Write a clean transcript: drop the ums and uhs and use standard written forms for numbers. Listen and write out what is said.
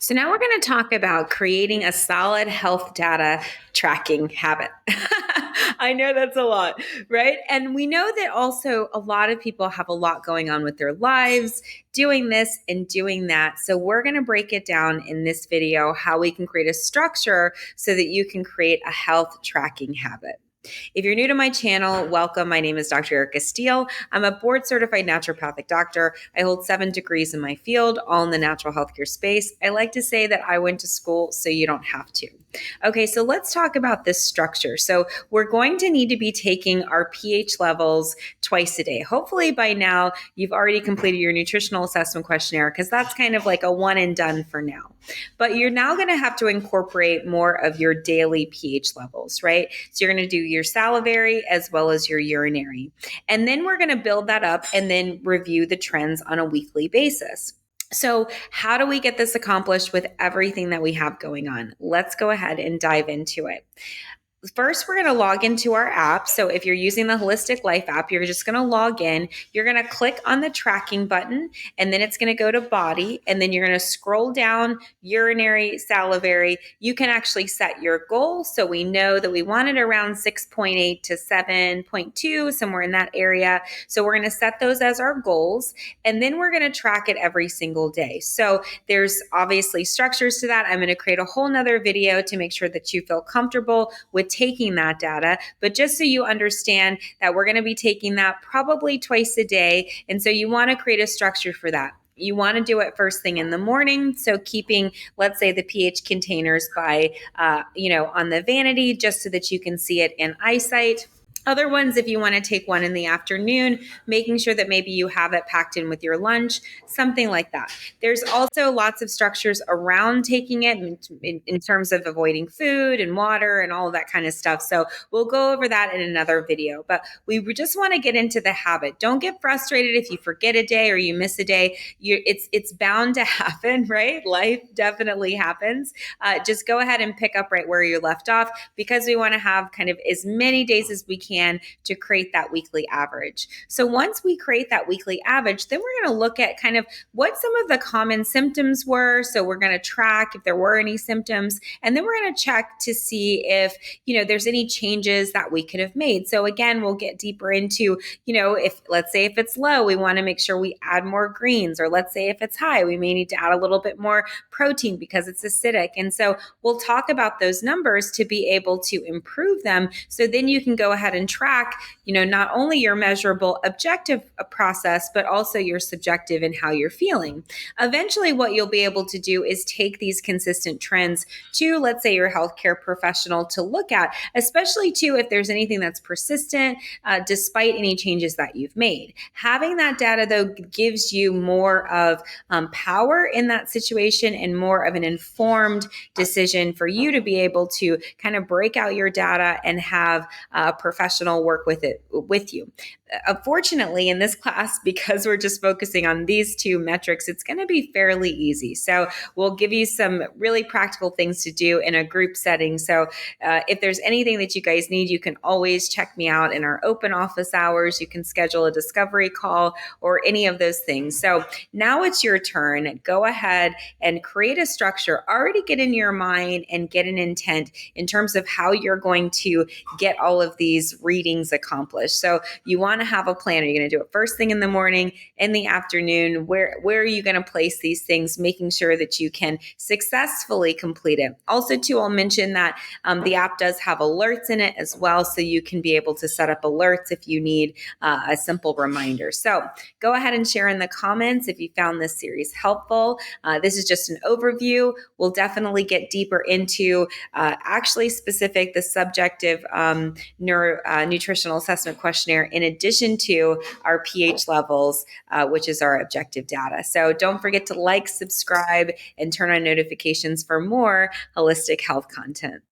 So now we're going to talk about creating a solid health data tracking habit. I know that's a lot, right? And we know that also a lot of people have a lot going on with their lives, doing this and doing that. So we're going to break it down in this video how we can create a structure so that you can create a health tracking habit. If you're new to my channel, welcome. My name is Dr. Erica Steele. I'm a board certified naturopathic doctor. I hold 7 degrees in my field, all in the natural healthcare space. I like to say that I went to school so you don't have to. Okay, so let's talk about this structure. So we're going to need to be taking our pH levels twice a day. Hopefully by now you've already completed your nutritional assessment questionnaire because that's kind of like a one and done for now. But you're now going to have to incorporate more of your daily pH levels, right? So you're going to do your salivary as well as your urinary. And then we're going to build that up and then review the trends on a weekly basis. So, how do we get this accomplished with everything that we have going on? Let's go ahead and dive into it. First, we're going to log into our app. So if you're using the Holistic Life app, you're just going to log in. You're going to click on the tracking button, and then it's going to go to body, and then you're going to scroll down urinary, salivary. You can actually set your goal. So we know that we want it around 6.8 to 7.2, somewhere in that area. So we're going to set those as our goals, and then we're going to track it every single day. So there's obviously structures to that. I'm going to create a whole nother video to make sure that you feel comfortable with taking that data, but just so you understand that we're going to be taking that probably twice a day. And so you want to create a structure for that. You want to do it first thing in the morning. So keeping, let's say, the pH containers by, on the vanity, just so that you can see it in eyesight. Other ones, if you want to take one in the afternoon, making sure that maybe you have it packed in with your lunch, something like that. There's also lots of structures around taking it in terms of avoiding food and water and all of that kind of stuff. So we'll go over that in another video, but we just want to get into the habit. Don't get frustrated if you forget a day or you miss a day. It's bound to happen, right? Life definitely happens. Just go ahead and pick up right where you left off, because we want to have kind of as many days as we can to create that weekly average. So once we create that weekly average, then we're going to look at kind of what some of the common symptoms were. So we're going to track if there were any symptoms, and then we're going to check to see if, there's any changes that we could have made. So again, we'll get deeper into, if let's say if it's low, we want to make sure we add more greens, or let's say if it's high, we may need to add a little bit more protein because it's acidic. And so we'll talk about those numbers to be able to improve them. So then you can go ahead and track, not only your measurable objective process, but also your subjective and how you're feeling. Eventually, what you'll be able to do is take these consistent trends to, let's say, your healthcare professional to look at, especially too if there's anything that's persistent, despite any changes that you've made. Having that data, though, gives you more of power in that situation and more of an informed decision for you to be able to kind of break out your data and have a professional work with you. Unfortunately, in this class, because we're just focusing on these two metrics, it's going to be fairly easy. So we'll give you some really practical things to do in a group setting. So if there's anything that you guys need, you can always check me out in our open office hours. You can schedule a discovery call or any of those things. So now it's your turn. Go ahead and create a structure. Already get in your mind and get an intent in terms of how you're going to get all of these readings accomplished. So you want to have a plan. Are you going to do it first thing in the morning, in the afternoon? Where are you going to place these things, making sure that you can successfully complete it? Also, too, I'll mention that the app does have alerts in it as well, so you can be able to set up alerts if you need a simple reminder. So go ahead and share in the comments if you found this series helpful. This is just an overview. We'll definitely get deeper into actually specific, the subjective nutritional assessment questionnaire in addition to our pH levels, which is our objective data. So don't forget to like, subscribe, and turn on notifications for more holistic health content.